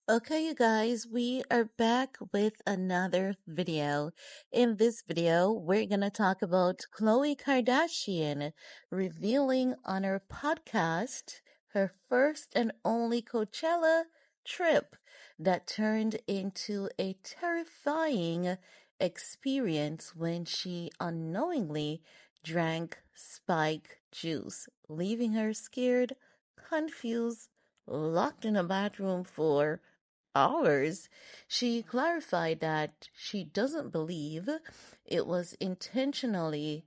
Okay, you guys, we are back with another video. In this video, we're going to talk about Khloé Kardashian revealing on her podcast her first and only Coachella trip that turned into a terrifying experience when she unknowingly drank spike juice, leaving her scared, confused, locked in a bathroom for hours. She clarified that she doesn't believe it was intentionally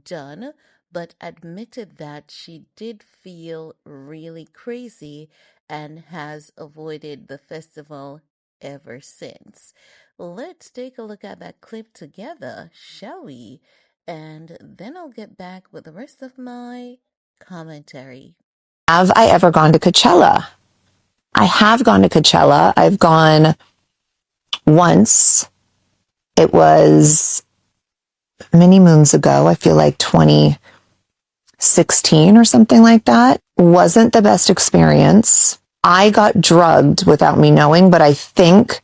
done, but admitted that she did feel really crazy and has avoided the festival ever since. Let's take a look at that clip together, shall we? And then I'll get back with the rest of my commentary. Have I ever gone to Coachella? I have gone to Coachella. I've gone once. It was many moons ago. I feel like 2016 or something like that. Wasn't the best experience. I got drugged without me knowing, but I think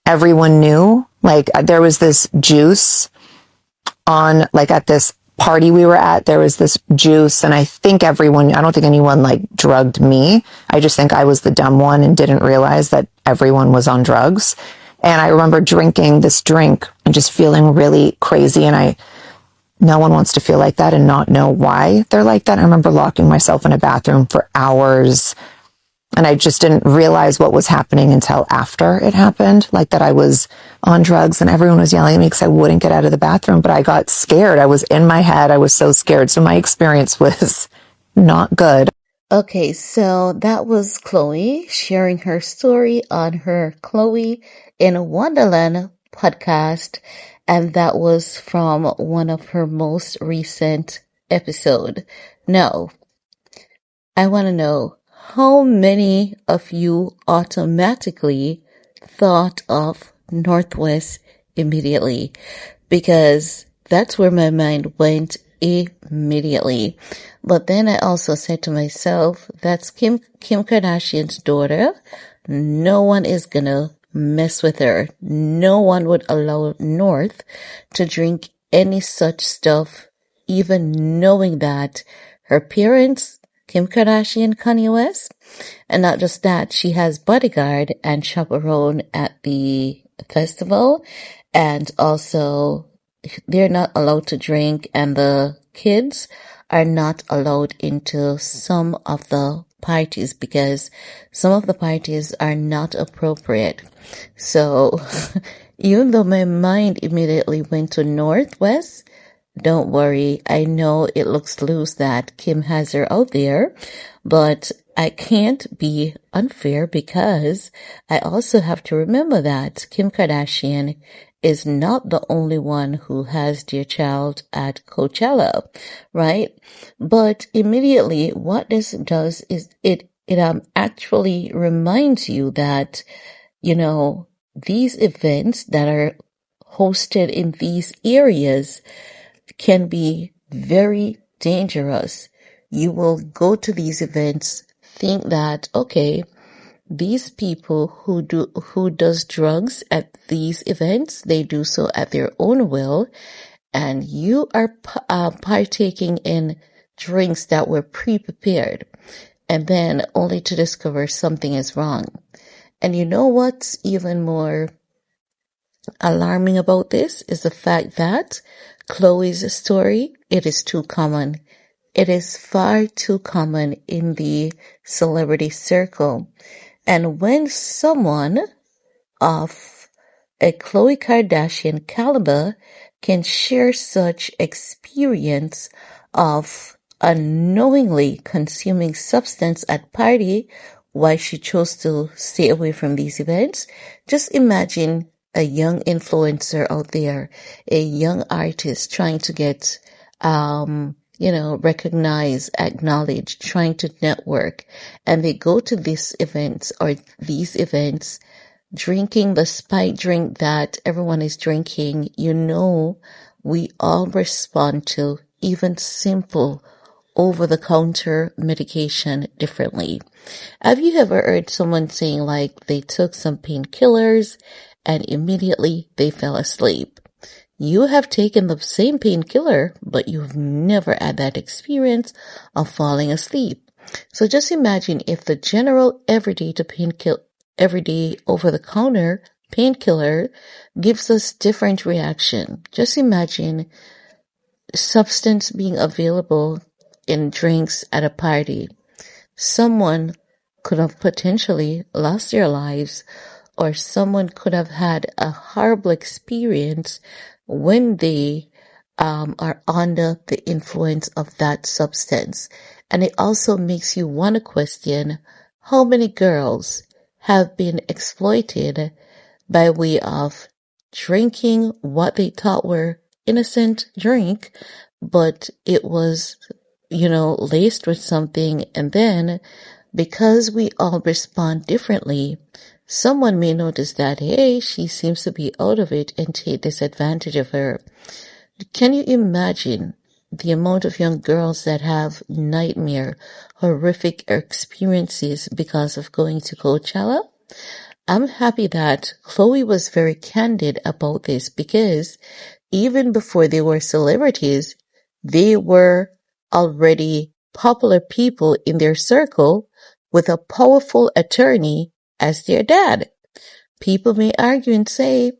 everyone knew. Like there was this juice on, like at this party we were at, there was this juice, and I don't think anyone like drugged me. I just think I was the dumb one and didn't realize that everyone was on drugs. And I remember drinking this drink and just feeling really crazy. And no one wants to feel like that and not know why they're like that. I remember locking myself in a bathroom for hours, and I just didn't realize what was happening until after it happened, like that I was on drugs and everyone was yelling at me because I wouldn't get out of the bathroom. But I got scared. I was in my head. I was so scared. So my experience was not good. Okay, so that was Khloé sharing her story on her Khloé in Wonderland podcast, and that was from one of her most recent episode. Now, I want to know how many of you automatically thought of Northwest immediately, because that's where my mind went immediately. But then I also said to myself, that's Kim Kardashian's daughter. No one is gonna mess with her. No one would allow North to drink any such stuff, even knowing that her parents, Kim Kardashian, Kanye West, and not just that, she has bodyguard and chaperone at the festival, and also they're not allowed to drink, and the kids are not allowed into some of the parties because some of the parties are not appropriate. So even though my mind immediately went to Northwest, don't worry. I know it looks loose that Kim has her out there, but I can't be unfair because I also have to remember that Kim Kardashian is not the only one who has their child at Coachella, right? But immediately what this does is it actually reminds you that, these events that are hosted in these areas can be very dangerous. You will go to these events, think that, okay, these people who does drugs at these events, they do so at their own will, and you are partaking in drinks that were pre-prepared, and then only to discover something is wrong. And you know what's even more alarming about this is the fact that Khloé's story, it is too common. It is far too common in the celebrity circle. And when someone of a Khloé Kardashian caliber can share such experience of unknowingly consuming substance at party while she chose to stay away from these events, just imagine a young influencer out there, a young artist trying to get, recognized, acknowledged, trying to network, and they go to these events, drinking the spike drink that everyone is drinking. We all respond to even simple over-the-counter medication differently. Have you ever heard someone saying like they took some painkillers and immediately they fell asleep? You have taken the same painkiller, but you've never had that experience of falling asleep. So just imagine if the general everyday over-the-counter painkiller gives us different reaction. Just imagine substance being available in drinks at a party. Someone could have potentially lost their lives, or someone could have had a horrible experience when they are under the influence of that substance. And it also makes you want to question how many girls have been exploited by way of drinking what they thought were innocent drink, but it was, laced with something. And then because we all respond differently, someone may notice that, hey, she seems to be out of it and take disadvantage of her. Can you imagine the amount of young girls that have horrific experiences because of going to Coachella? I'm happy that Khloé was very candid about this, because even before they were celebrities, they were already popular people in their circle with a powerful attorney as their dad. People may argue and say,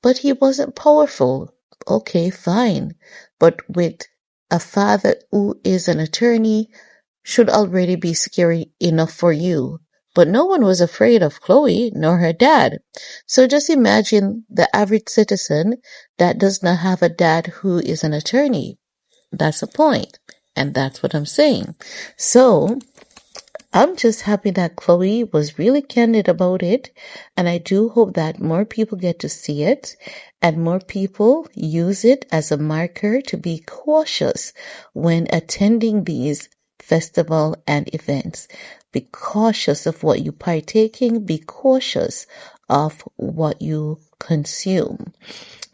but he wasn't powerful. Okay, fine. But with a father who is an attorney should already be scary enough for you. But no one was afraid of Khloé nor her dad. So just imagine the average citizen that does not have a dad who is an attorney. That's the point. And that's what I'm saying. So I'm just happy that Khloé was really candid about it, and I do hope that more people get to see it and more people use it as a marker to be cautious when attending these festival and events. Be cautious of what you partake in, be cautious of what you consume.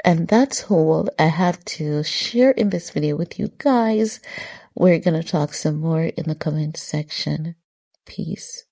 And that's all I have to share in this video with you guys. We're going to talk some more in the comment section. Peace.